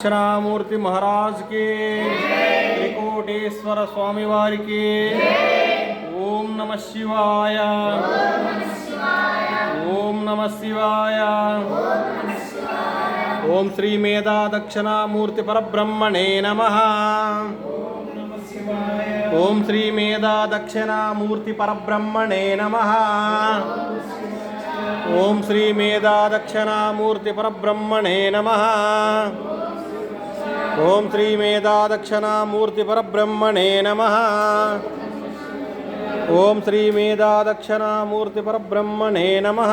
दक्षिणामूर्ति महाराज के त्रिकोटेश्वर स्वामी वारी के ओम नमः शिवाय ओम नमः शिवाय ओम श्री मेधा दक्षिणामूर्ति परब्रह्मणे नमः ओम श्री मेधा दक्षिणामूर्ति परब्रह्मणे नमः ओम श्री मेधा दक्षिणामूर्ति परब्रह्मणे नमः ओम श्री मेधा दक्षिणामूर्ति परब्रह्मणे नमः ओम श्री मेधा दक्षिणामूर्ति परब्रह्मणे नमः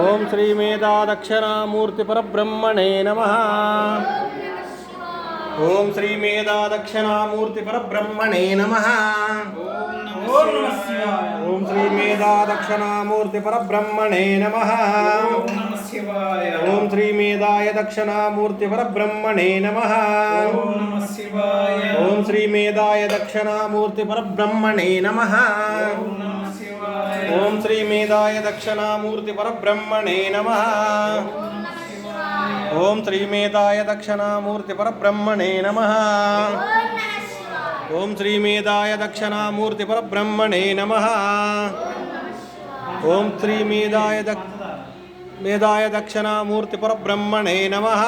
ओम श्री मेधा दक्षिणामूर्ति परब्रह्मणे नमः ओम श्री मेधा दक्षिणामूर्ति परब्रह्मणे नमः ओम श्री मेधा दक्षिणामूर्ति परब्रह्मणे नमः ओम श्री मेधाय दक्षिणामूर्ति परब्रह्मणे नमः ओम श्री मेधाय दक्षिणामूर्ति परब्रह्मणे नमः ओम श्री मेधाय दक्षिणामूर्ति परब्रह्मणे नमः ओम श्री मेधाय दक्षिणामूर्ति परब्रह्मणे नमः ओम श्री मेधाय दक्षिणामूर्ति परब्रह्मणे नमः ओम श्री मेधाय दक्षिणामूर्ति परब्रह्मणे नमः